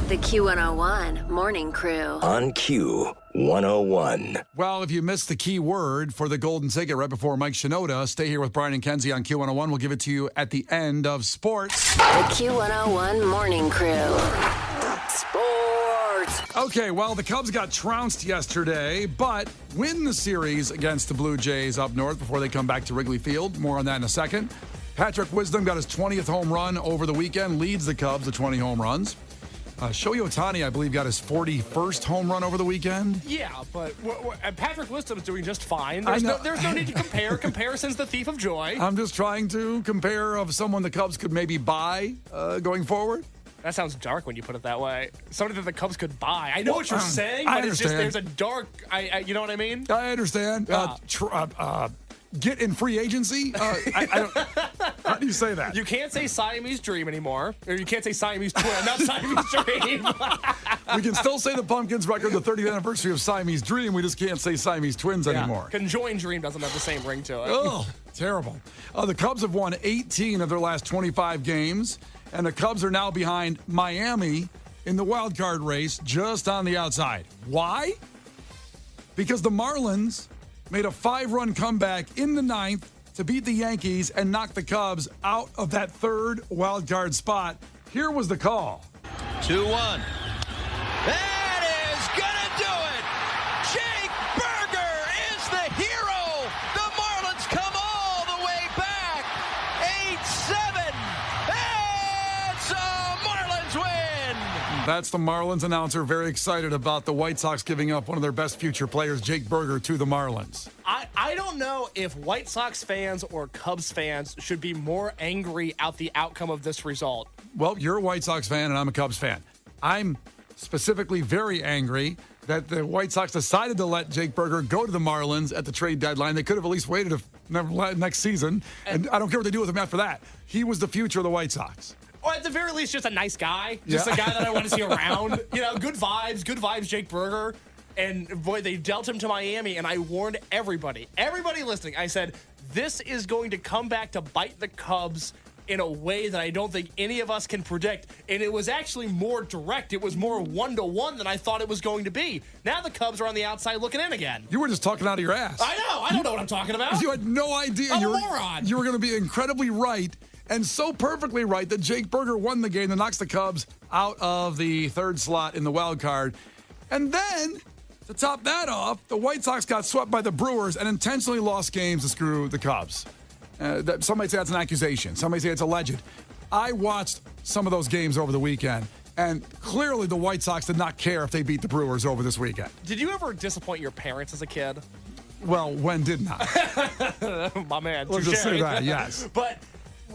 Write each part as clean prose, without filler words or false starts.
The Q101 Morning Crew. On Q101. Well, if you missed the key word for the golden ticket right before Mike Shinoda, stay here with Brian and Kenzie on Q101. We'll give it to you at the end of sports. The Q101 Morning Crew. Sports. Okay, well, the Cubs got trounced yesterday, but win the series against the Blue Jays up north before they come back to Wrigley Field. More on that in a second. Patrick Wisdom got his 20th home run over the weekend, leads the Cubs to 20 home runs. Shohei Ohtani, I believe, got his 41st home run over the weekend. Yeah, but Patrick Wisdom's doing just fine. There's no need to compare. Comparison's the thief of joy. I'm just trying to compare of someone the Cubs could maybe buy going forward. That sounds dark when you put it that way. Somebody that the Cubs could buy. I know what you're saying, but it's just there's a dark. You know what I mean? I understand. Get in free agency? I don't, how do you say that? You can't say Siamese Dream anymore. Or you can't say Siamese Twin, not Siamese Dream. We can still say the Pumpkins record, the 30th anniversary of Siamese Dream. We just can't say Siamese Twins anymore. Conjoined Dream doesn't have the same ring to it. Oh, terrible. The Cubs have won 18 of their last 25 games, and the Cubs are now behind Miami in the wild card race just on the outside. Why? Because the Marlins made a 5-run comeback in the ninth to beat the Yankees and knock the Cubs out of that third wild card spot. Here was the call. 2-1. That is gonna do it. Jake Berger is the hero. The Marlins come all the way back. 8-7. It's a Marlins win. That's the Marlins announcer, very excited about the White Sox giving up one of their best future players, Jake Berger, to the Marlins. I don't know if White Sox fans or Cubs fans should be more angry at the outcome of this result. Well, you're a White Sox fan and I'm a Cubs fan. I'm specifically very angry that the White Sox decided to let Jake Berger go to the Marlins at the trade deadline. They could have at least waited next season, and I don't care what they do with him after that. He was the future of the White Sox. Or at the very least, just a nice guy. Just a guy that I want to see around. You know, good vibes, Jake Berger. And boy, they dealt him to Miami, and I warned everybody listening. I said, this is going to come back to bite the Cubs in a way that I don't think any of us can predict. And it was actually more direct. It was more 1-to-1 than I thought it was going to be. Now the Cubs are on the outside looking in again. You were just talking out of your ass. I know. I don't know what I'm talking about. You had no idea. I'm a moron. You were going to be incredibly right, and so perfectly right that Jake Berger won the game that knocks the Cubs out of the third slot in the wild card. And then, to top that off, the White Sox got swept by the Brewers and intentionally lost games to screw the Cubs. Some might say that's an accusation. Some might say it's alleged. I watched some of those games over the weekend, and clearly the White Sox did not care if they beat the Brewers over this weekend. Did you ever disappoint your parents as a kid? Well, when didn't I? My man. Let's just say that, yes. But,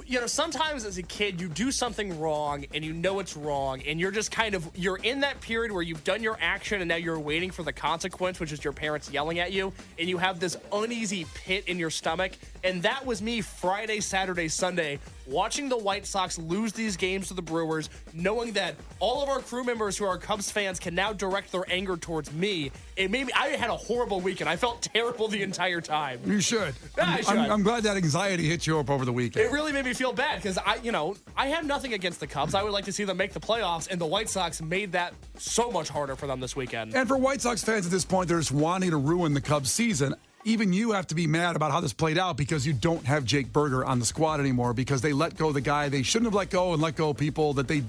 you know, sometimes as a kid, you do something wrong and you know it's wrong, and you're just you're in that period where you've done your action and now you're waiting for the consequence, which is your parents yelling at you, and you have this uneasy pit in your stomach. And that was me Friday, Saturday, Sunday, watching the White Sox lose these games to the Brewers, knowing that all of our crew members who are Cubs fans can now direct their anger towards me. It made me, I had a horrible weekend. I felt terrible the entire time. You should. Yeah, I should. I'm glad that anxiety hit you up over the weekend. It really made me feel bad because I have nothing against the Cubs. I would like to see them make the playoffs, and the White Sox made that so much harder for them this weekend. And for White Sox fans at this point, they're just wanting to ruin the Cubs season. Even you have to be mad about how this played out because you don't have Jake Berger on the squad anymore because they let go the guy they shouldn't have let go and let go people that they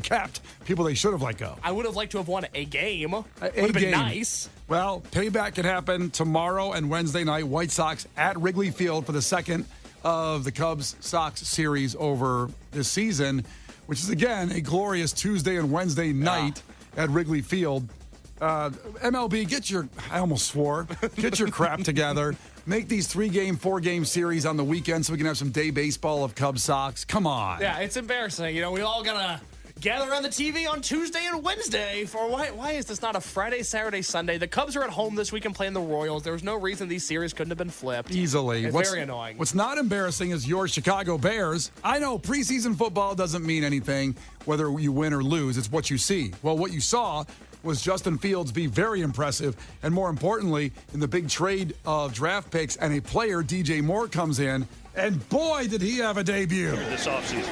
kept, people they should have let go. I would have liked to have won a game. Would have been nice. Well, payback can happen tomorrow and Wednesday night. White Sox at Wrigley Field for the second of the Cubs-Sox series over this season, which is, again, a glorious Tuesday and Wednesday night at Wrigley Field. MLB, I almost swore, get your crap together. Make these 3-game, 4-game series on the weekend so we can have some day baseball of Cubs Sox. Come on. Yeah, it's embarrassing. You know, we all gotta gather around the TV on Tuesday and Wednesday for why is this not a Friday, Saturday, Sunday? The Cubs are at home this weekend playing the Royals. There was no reason these series couldn't have been flipped. Easily. It's very annoying. What's not embarrassing is your Chicago Bears. I know preseason football doesn't mean anything, whether you win or lose. It's what you see. Well, what you saw was Justin Fields be very impressive, and more importantly, in the big trade of draft picks and a player, DJ Moore, comes in, and boy, did he have a debut. This offseason.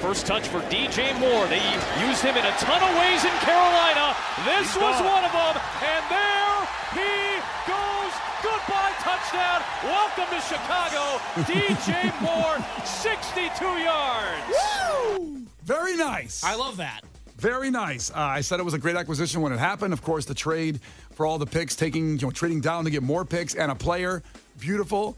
First touch for DJ Moore. They used him in a ton of ways in Carolina. This was one of them, and there he goes. Goodbye touchdown. Welcome to Chicago. DJ Moore, 62 yards. Woo! Very nice. I love that. Very nice. I said it was a great acquisition when it happened. Of course, the trade for all the picks, trading down to get more picks and a player. Beautiful.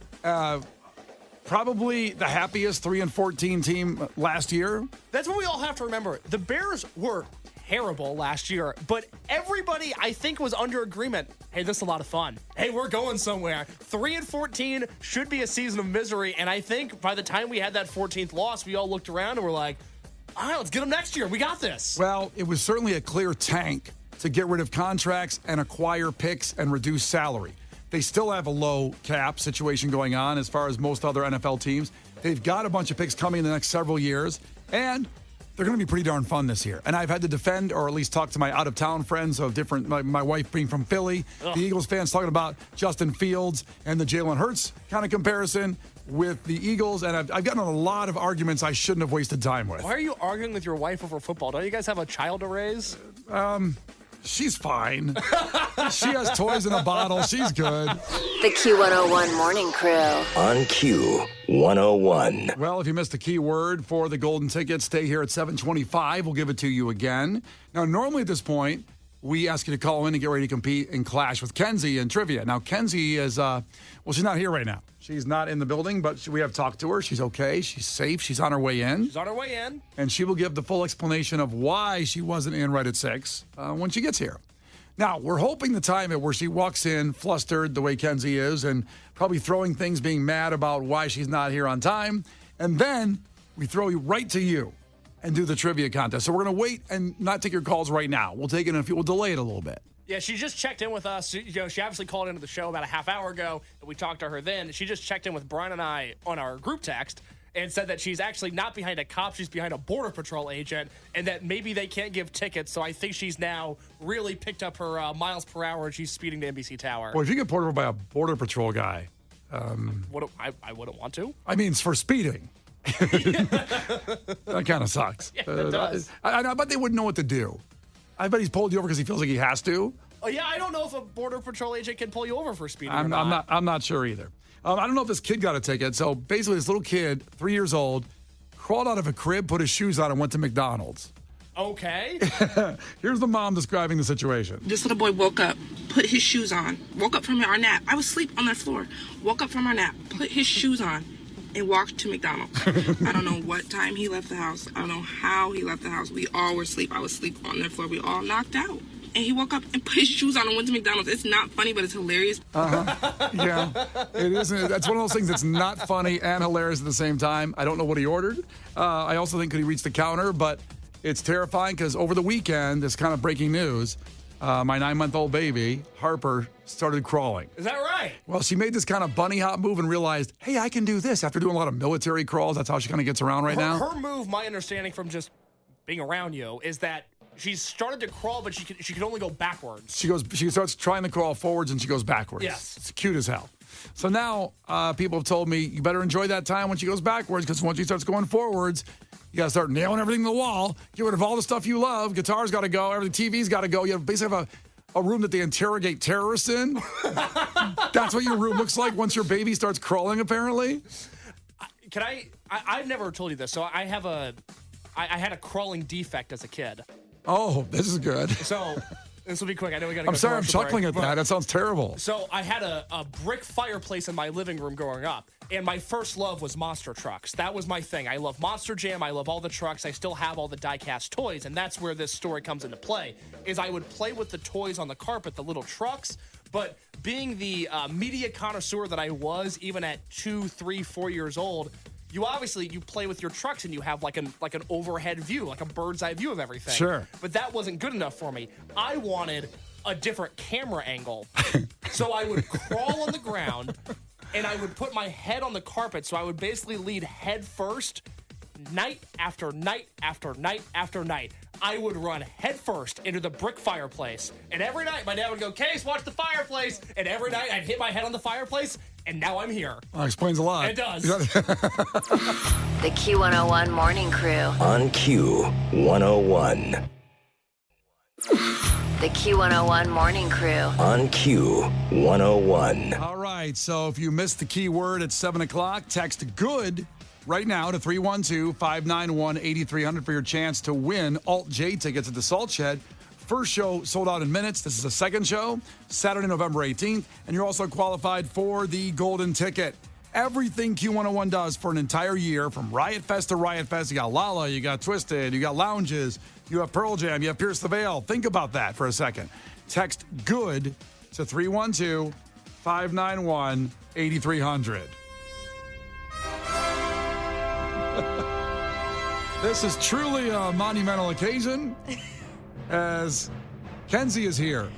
Probably the happiest 3-14 team last year. That's what we all have to remember. The Bears were terrible last year, but everybody, I think, was under agreement. Hey, this is a lot of fun. Hey, we're going somewhere. 3-14 should be a season of misery, and I think by the time we had that 14th loss, we all looked around and were like, all right, let's get them next year. We got this. Well, it was certainly a clear tank to get rid of contracts and acquire picks and reduce salary. They still have a low cap situation going on as far as most other NFL teams. They've got a bunch of picks coming in the next several years, and they're going to be pretty darn fun this year. And I've had to defend or at least talk to my out-of-town friends of different, my wife being from Philly, the Eagles fans talking about Justin Fields and the Jalen Hurts kind of comparison with the Eagles. And I've gotten in a lot of arguments I shouldn't have wasted time with. Why are you arguing with your wife over football? Don't you guys have a child to raise? She's fine. She has toys in a bottle. She's good. The Q101 Morning Crew. On Q101. Well, if you missed the key word for the golden ticket, stay here at 7:25. We'll give it to you again. Now, normally at this point, we ask you to call in and get ready to compete and clash with Kenzie in trivia. Now, Kenzie is, she's not here right now. She's not in the building, but we have talked to her. She's okay. She's safe. She's on her way in. She's on her way in. And she will give the full explanation of why she wasn't in right at 6 when she gets here. Now, we're hoping to time it where she walks in flustered the way Kenzie is and probably throwing things, being mad about why she's not here on time. And then we throw you right to you and do the trivia contest. So we're going to wait and not take your calls right now. We'll take it in a few. We'll delay it a little bit. Yeah, she just checked in with us. She obviously called into the show about a half hour ago, and we talked to her then. She just checked in with Brian and I on our group text and said that she's actually not behind a cop. She's behind a Border Patrol agent, and that maybe they can't give tickets. So I think she's now really picked up her miles per hour, and she's speeding to NBC Tower. Well, if you get pulled over by a Border Patrol guy. I wouldn't want to. I mean, it's for speeding. That kind of sucks. Yeah, it does. I bet they wouldn't know what to do. I bet he's pulled you over because he feels like he has to. Oh, yeah, I don't know if a Border Patrol agent can pull you over for speeding or I'm not sure either. I don't know if this kid got a ticket. So basically, this little kid, 3 years old, crawled out of a crib, put his shoes on, and went to McDonald's. Okay. Here's the mom describing the situation. This little boy woke up, put his shoes on, woke up from our nap. I was asleep on that floor. Woke up from our nap, put his shoes on, and walked to McDonald's. I don't know what time he left the house. I don't know how he left the house. We all were asleep. I was asleep on that floor. We all knocked out. And he woke up and put his shoes on and went to McDonald's. It's not funny, but it's hilarious. Yeah, it isn't. That's one of those things that's not funny and hilarious at the same time. I don't know what he ordered. I also think could he reach the counter, but it's terrifying because over the weekend, this kind of breaking news, my 9-month-old baby, Harper, started crawling. Is that right? Well, she made this kind of bunny hop move and realized, hey, I can do this. After doing a lot of military crawls, that's how she kind of gets around right now. Her move, my understanding from just being around you, is that she's started to crawl, but she can only go backwards. She starts trying to crawl forwards and she goes backwards. Yes. It's cute as hell. So now people have told me you better enjoy that time when she goes backwards because once she starts going forwards, you got to start nailing everything to the wall. Get rid of all the stuff you love. Guitar's got to go. Everything, TV's got to go. You basically have a room that they interrogate terrorists in. That's what your room looks like once your baby starts crawling, apparently. I've never told you this. So I had a crawling defect as a kid. Oh, this is good. So this will be quick. I know we got to go. I'm sorry, I'm chuckling at that. That sounds terrible. So I had a brick fireplace in my living room growing up, and my first love was monster trucks. That was my thing. I love Monster Jam. I love all the trucks. I still have all the die-cast toys, and that's where this story comes into play, is I would play with the toys on the carpet, the little trucks, but being the media connoisseur that I was, even at 2, 3, 4 years old, you play with your trucks and you have like an overhead view, like a bird's eye view of everything. Sure. But that wasn't good enough for me. I wanted a different camera angle. So I would crawl on the ground and I would put my head on the carpet. So I would basically lead head first, night after night after night after night. I would run head first into the brick fireplace. And every night my dad would go, Case, watch the fireplace. And every night I'd hit my head on the fireplace and now I'm here. Well, explains a lot. It does. The Q101 Morning Crew. On Q101. The Q101 Morning Crew. On Q101. All right, so if you missed the keyword at 7 o'clock, text GOOD right now to 312-591-8300 for your chance to win Alt-J tickets at the Salt Shed. First show sold out in minutes. This is the second show, Saturday, November 18th, and you're also qualified for the golden ticket. Everything Q101 does for an entire year, from Riot Fest to Riot Fest. You got Lala, you got Twisted, you got Lounges, you have Pearl Jam, you have Pierce the Veil. Think about that for a second. Text GOOD to 312-591-8300. This is truly a monumental occasion as Kenzie is here.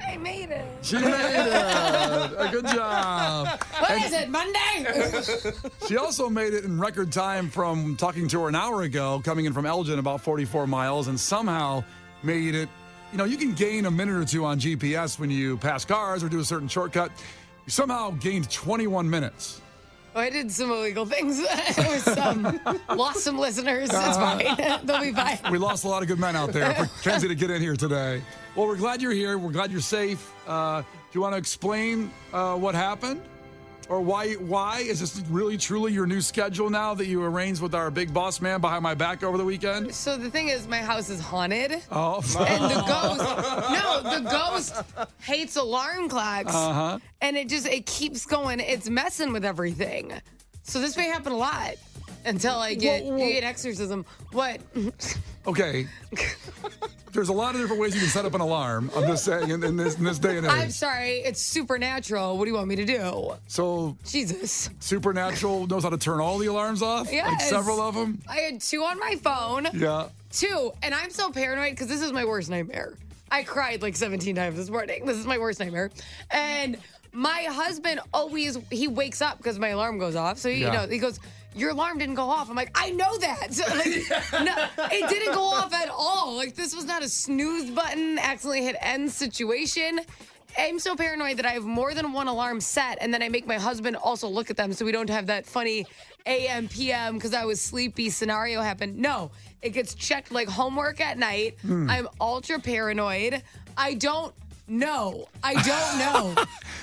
I made it. She made it. Good job. What is it, Monday? She also made it in record time from talking to her an hour ago, coming in from Elgin, about 44 miles, and somehow made it. You know, you can gain a minute or two on GPS when you pass cars or do a certain shortcut. You somehow gained 21 minutes. Oh, I did some illegal things. Lost some listeners. It's fine. They'll be fine. We lost a lot of good men out there for Kenzie to get in here today. Well, we're glad you're here. We're glad you're safe. Do you want to explain what happened? Or why is this really, truly your new schedule now that you arranged with our big boss man behind my back over the weekend? So the thing is, my house is haunted. Oh. And the ghost hates alarm clocks. Uh-huh. And it keeps going. It's messing with everything. So this may happen a lot until I get an exorcism. What? Okay. There's a lot of different ways you can set up an alarm. I'm just saying in this day and age. I'm sorry. It's supernatural. What do you want me to do? So Jesus. Supernatural knows how to turn all the alarms off? Yes. Like several of them? I had 2 on my phone. Yeah. 2, and I'm so paranoid because this is my worst nightmare. I cried like 17 times this morning. This is my worst nightmare. And my husband he wakes up because my alarm goes off. So, he goes, your alarm didn't go off. I'm like, I know that. So, no, it didn't go off at all. Like, this was not a snooze button, accidentally hit end situation. I'm so paranoid that I have more than one alarm set, and then I make my husband also look at them so we don't have that funny AM, PM, because I was sleepy scenario happen. No, it gets checked like homework at night. I'm ultra paranoid. I don't know.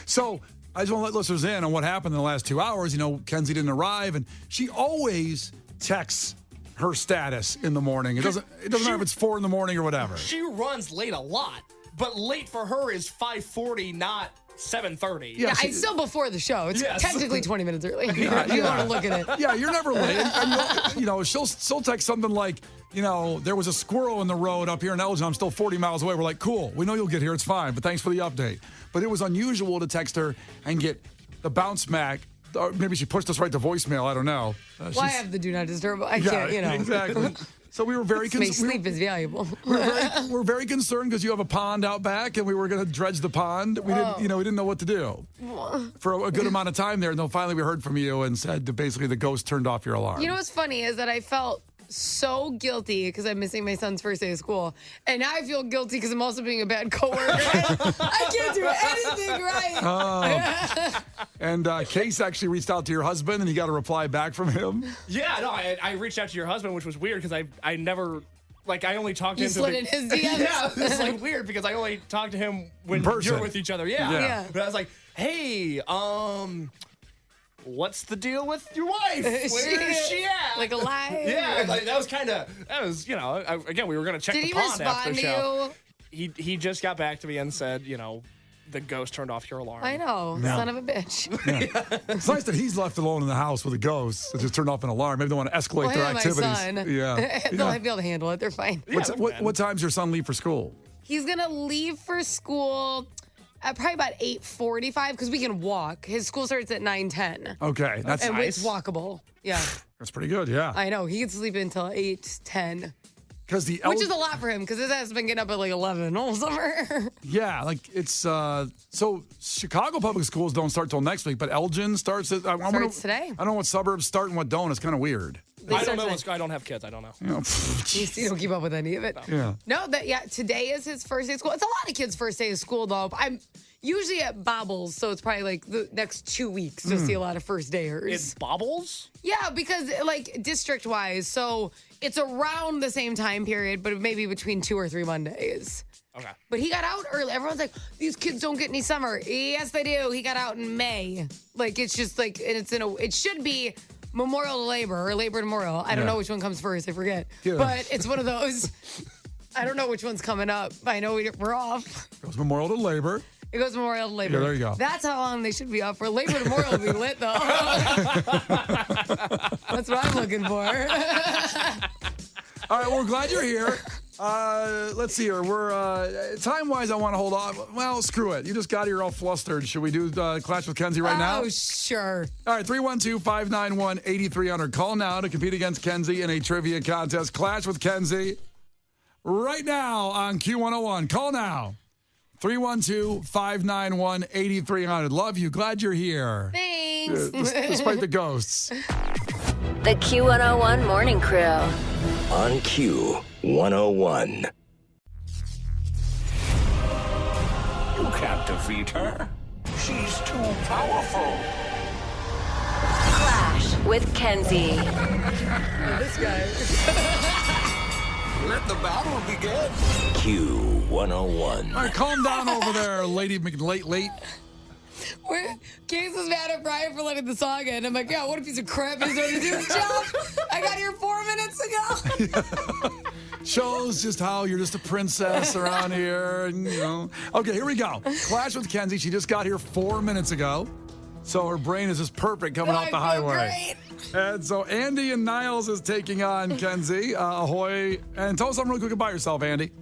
So I just want to let listeners in on what happened in the last 2 hours. You know, Kenzie didn't arrive, and she always texts her status in the morning. It doesn't matter if it's 4 in the morning or whatever. She runs late a lot, but late for her is 5:40, not 7:30. Yeah, it's still before the show. It's technically 20 minutes early. You want to look at it. Yeah, you're never late. And, she'll text something like, there was a squirrel in the road up here in Elgin. I'm still 40 miles away. We're like, cool. We know you'll get here. It's fine. But thanks for the update. But it was unusual to text her and get the bounce back. Or maybe she pushed us right to voicemail. I don't know. Well, I have the do not disturb. I can't, Exactly. So we were very concerned. Sleep is valuable. We're very concerned because you have a pond out back, and we were going to dredge the pond. We didn't know what to do for a good amount of time there. And then finally we heard from you and said that basically the ghost turned off your alarm. You know what's funny is that I felt so guilty because I'm missing my son's first day of school, and now I feel guilty because I'm also being a bad coworker. I can't do anything right. And Case actually reached out to your husband, and he got a reply back from him. Yeah, no, I reached out to your husband, which was weird because I never. Like, I only talked to him. You slid in his DMs? Yeah, it's like weird because I only talk to him when you're with each other. Yeah. But I was like, hey, what's the deal with your wife? Where is she at? Like alive? Yeah, like, that was, again, we were going to check the pond after the show. Did he respond to you? He just got back to me and said, the ghost turned off your alarm. I know. Yeah. Son of a bitch. Yeah. It's nice that he's left alone in the house with a ghost that just turned off an alarm. Maybe they want to escalate their activities. My son. Yeah. They'll be able to handle it. They're fine. What time's your son leave for school? He's going to leave for school at probably about 8:45 because we can walk. His school starts at 9:10. Okay. That's nice. It's walkable. Yeah. That's pretty good, yeah. I know. He can sleep until 8:10. Which is a lot for him because his ass has been getting up at like 11 all summer. Yeah, like it's so Chicago public schools don't start till next week, but Elgin starts today. I don't know what suburbs start and what don't. It's kind of weird. I don't know. I don't have kids. I don't know. You don't keep up with any of it. Yeah. No, today is his first day of school. It's a lot of kids' first day of school, though. Usually it bobbles, so it's probably like the next 2 weeks to see a lot of first dayers. It bobbles? Yeah, because like district wise, so it's around the same time period, but maybe between 2 or 3 Mondays. Okay. But he got out early. Everyone's like, these kids don't get any summer. Yes, they do. He got out in May. Like, it's just like, and it should be Memorial to Labor or Labor to Memorial. I don't know which one comes first. I forget. Yeah. But it's one of those. I don't know which one's coming up. I know we're off. Goes Memorial to Labor. It goes Memorial to Labor. Yeah, there you go. That's how long they should be off for. Labor to Memorial will be lit, though. That's what I'm looking for. All right, we're glad you're here. Let's see here. We're time-wise, I want to hold on. Well, screw it. You just got here all flustered. Should we do Clash with Kenzie right now? Oh, sure. All right, 312-591-8300. Call now to compete against Kenzie in a trivia contest. Clash with Kenzie right now on Q101. Call now. 312-591-8300. Love you. Glad you're here. Thanks. Despite the ghosts. The Q101 Morning Crew. On Q101. You can't defeat her. She's too powerful. Clash with Kenzie. This guy. Let the battle begin. Q101. All right, calm down over there, Lady McLate. Case was mad at Brian for letting the song in. I'm like, yeah, what a piece of crap he's going to do his job. I got here 4 minutes ago. Shows just how you're just a princess around here. And, Okay, here we go. Clash with Kenzie. She just got here 4 minutes ago. So her brain is just perfect coming off the highway. Great. And so Andy and Niles is taking on Kenzie. Ahoy. And tell us something real quick about yourself, Andy.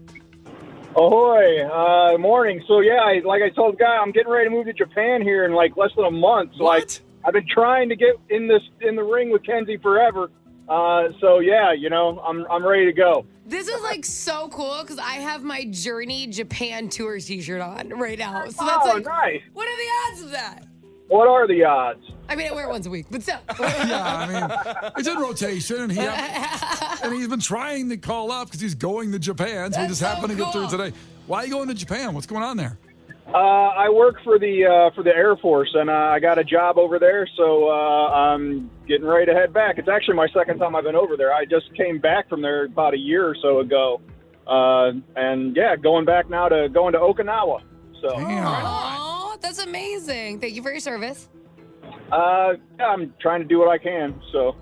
Ahoy. Morning. So, yeah, like I told the guy, I'm getting ready to move to Japan here in like less than a month. So, What? I've been trying to get in the ring with Kenzie forever. So, yeah, I'm ready to go. This is like so cool because I have my Journey Japan tour t-shirt on right now. So that's like, nice. what are the odds of that? What are the odds? I mean, I wear it once a week, but still. Yeah, I mean, it's in rotation, and he's been trying to call up because he's going to Japan, so we just happened to get through today. Why are you going to Japan? What's going on there? I work for the Air Force, and I got a job over there, so I'm getting ready to head back. It's actually my second time I've been over there. I just came back from there about a year or so ago, and yeah, going back now to Okinawa. So. Damn. Oh, that's amazing. Thank you for your service. Yeah, I'm trying to do what I can, so.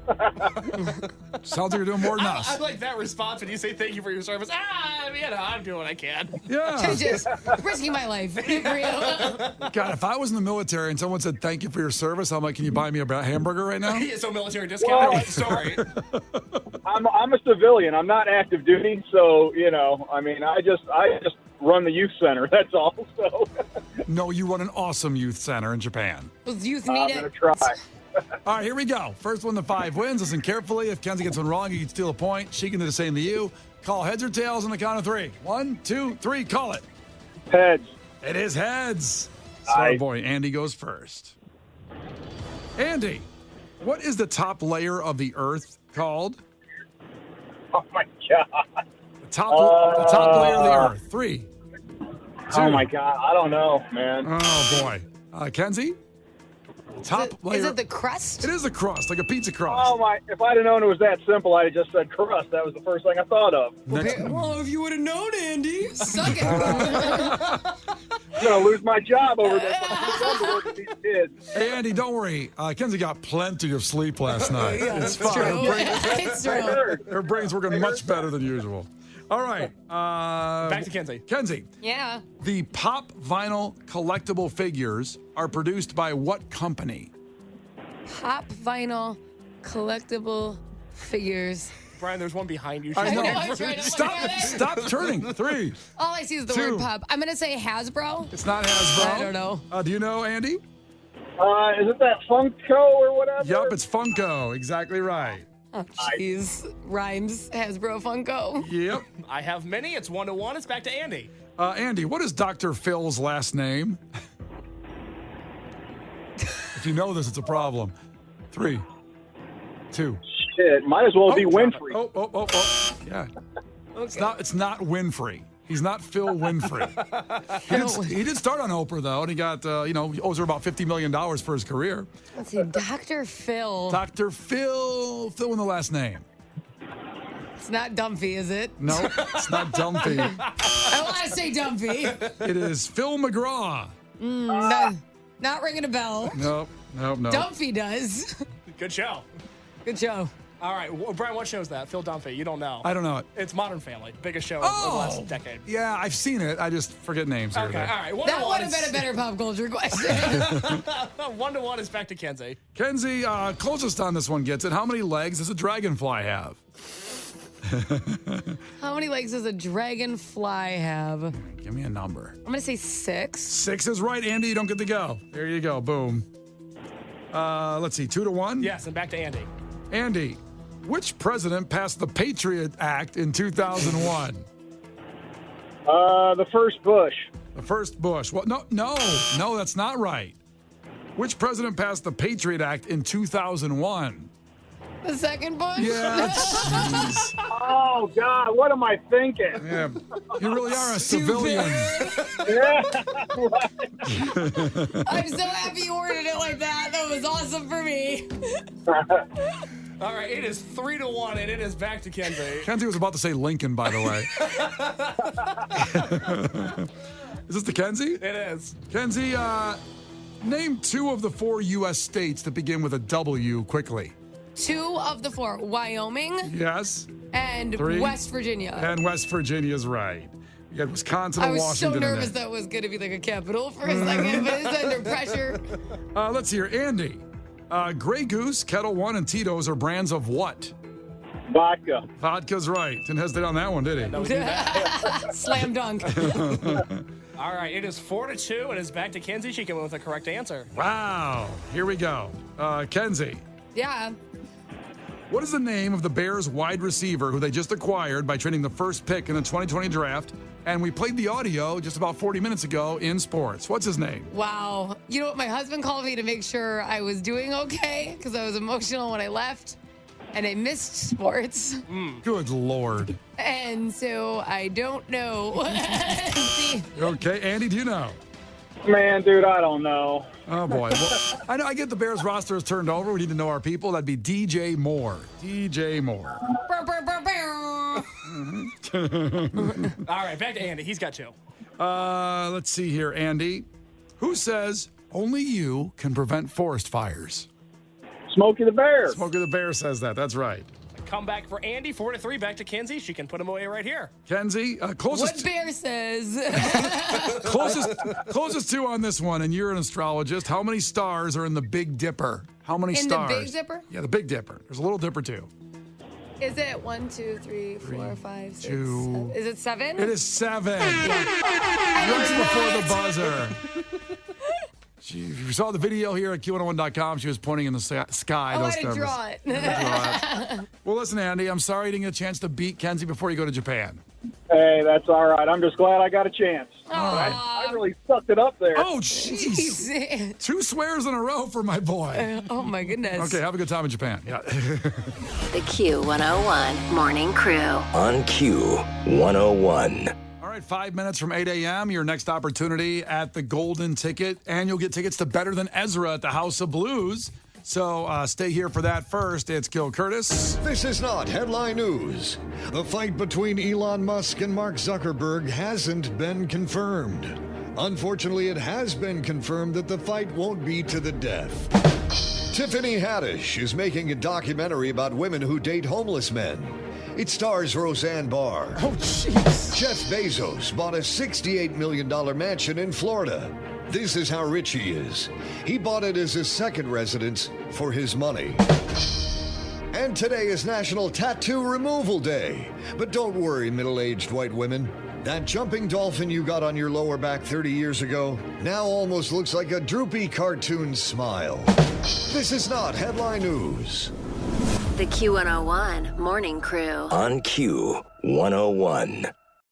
Sounds like you're doing more than us. I like that response when you say thank you for your service. I'm doing what I can. Yeah. Just risking my life for you. God, if I was in the military and someone said thank you for your service, I'm like, can you buy me a hamburger right now? So military discount. Well- Sorry. I'm a civilian. I'm not active duty, so, I mean, I just run the youth center, that's all, so. No, you run an awesome youth center in Japan. Those youth I'm need going to it. try. All right, here we go. First one to 5 wins. Listen carefully. If Kenzie gets one wrong, you can steal a point. She can do the same to you. Call heads or tails on the count of 3. 1, 2, 3. Call it. Heads. It is heads. So, Aye. boy, Andy goes first. Andy, what is the top layer of the Earth called? Oh, my God. The top layer of the Earth. 3, 2. Oh, my God. I don't know, man. Oh, boy. Kenzie? Top layer. Is it the crust? It is a crust, like a pizza crust. Oh, my. If I'd have known it was that simple, I'd have just said crust. That was the first thing I thought of. Next, Well, if you would have known, Andy. Suck it. I'm going to lose my job over this. I'm done to work with these kids. hey, Andy, don't worry. Kenzie got plenty of sleep last night. It's It's fine. true. It's I true. heard. Her brain's working much better than usual. All right. Back to Kenzie. Kenzie, Yeah. the pop vinyl collectible figures are produced by what company? Pop vinyl collectible figures. Brian, there's one behind you. I know. I'm trying to look at it. Stop turning. 3. All I see is the 2. word pop. I'm going to say Hasbro. It's not Hasbro. I don't know. Do you know, Andy? Is it that Funko or whatever? Yup, it's Funko. Exactly right. Oh, jeez. Rhymes. Hasbro Funko. Yep. I have many. It's 1-1. It's back to Andy. Andy, what is Dr. Phil's last name? If you know this, it's a problem. 3, 2. Shit, might as well be Winfrey. Oh. Yeah. It's not Winfrey. He's not Phil Winfrey. He did start on Oprah, though, and he got, he owes her about $50 million for his career. Let's see, Dr. Phil. Dr. Phil. Fill in the last name. It's not Dumpy, is it? No, it's not Dumpy. I want to say Dumpy. It is Phil McGraw. Not ringing a bell. Nope. Dumpy does. Good show. Good show. All right, Brian, what show's that? Phil Dunphy, you don't know. I don't know it. It's Modern Family, biggest show of the last decade. Yeah, I've seen it. I just forget names here. Okay, all right. That would have been a better pop culture question. 1-1 is back to Kenzie. Kenzie, closest on this one gets it. How many legs does a dragonfly have? How many legs does a dragonfly have? Give me a number. I'm going to say 6. 6 is right, Andy. You don't get to go. There you go. Boom. Let's see. 2-1? Yes, and back to Andy. Andy, which president passed the Patriot Act in 2001? The first Bush. The first Bush. Well, no, that's not right. Which president passed the Patriot Act in 2001? The second Bush? Yeah. Jeez. Oh, God, what am I thinking? Yeah, you really are a civilian. Yeah, I'm so happy you ordered it like that. That was awesome for me. All right, it is 3-1, and it is back to Kenzie. Kenzie was about to say Lincoln, by the way. Is this the Kenzie? It is. Kenzie, name 2 of the 4 U.S. states that begin with a W quickly. 2 of the 4. Wyoming Yes. and 3. West Virginia. And West Virginia's right. You got Wisconsin I and was Washington. so nervous in there. that was going to be like a capital for a second, but it's under pressure. Let's hear Andy. Grey Goose, Kettle One, and Tito's are brands of what? vodka. Vodka's right. Didn't hesitate on that one, did he? Slam dunk. All right, it is 4-2, and it's back to Kenzie. She came in with the correct answer. Wow. Here we go. Kenzie. Yeah. What is the name of the Bears wide receiver who they just acquired by trading the first pick in the 2020 draft? And we played the audio just about 40 minutes ago in sports. What's his name? Wow. You know what? My husband called me to make sure I was doing okay because I was emotional when I left and I missed sports. Good Lord. And so I don't know. Okay, Andy, do you know? Man, dude, I don't know. Oh, boy. Well, I know I get the Bears roster is turned over. We need to know our people. That'd be DJ Moore. DJ Moore. All right, back to Andy. He's got 2. Let's see here, Andy. Who says only you can prevent forest fires? Smokey the Bear. Smokey the Bear says that. That's right. Comeback for Andy, 4-3, back to Kenzie. She can put him away right here. Kenzie, closest. What bear says? closest to on this one, and you're an astrologist. How many stars are in the Big Dipper? How many stars? In the Big Dipper? Yeah, the Big Dipper. There's a little dipper too. Is it 1, 2, 3, 4, 5, 6, 2. 7? Is it 7? It is 7. Right before the buzzer. If you saw the video here at Q101.com, she was pointing in the sky. Oh, those I didn't draw it. Well, listen, Andy, I'm sorry you didn't get a chance to beat Kenzie before you go to Japan. Hey, that's all right. I'm just glad I got a chance. All right. I really sucked it up there. Oh, jeez. 2 swears in a row for my boy. Oh, my goodness. Okay, have a good time in Japan. Yeah. The Q101 Morning Crew. On Q101. All right, 5 minutes from 8 a.m., your next opportunity at the Golden Ticket, and you'll get tickets to Better Than Ezra at the House of Blues. So stay here for that first. It's Gil Curtis. This is not headline news. The fight between Elon Musk and Mark Zuckerberg hasn't been confirmed. Unfortunately, it has been confirmed that the fight won't be to the death. Tiffany Haddish is making a documentary about women who date homeless men. It stars Roseanne Barr. Oh, jeez. Jeff Bezos bought a $68 million mansion in Florida. This is how rich he is. He bought it as his second residence for his money. And today is National Tattoo Removal Day. But don't worry, middle-aged white women. That jumping dolphin you got on your lower back 30 years ago now almost looks like a droopy cartoon smile. This is not headline news. The Q101 Morning Crew. On Q101.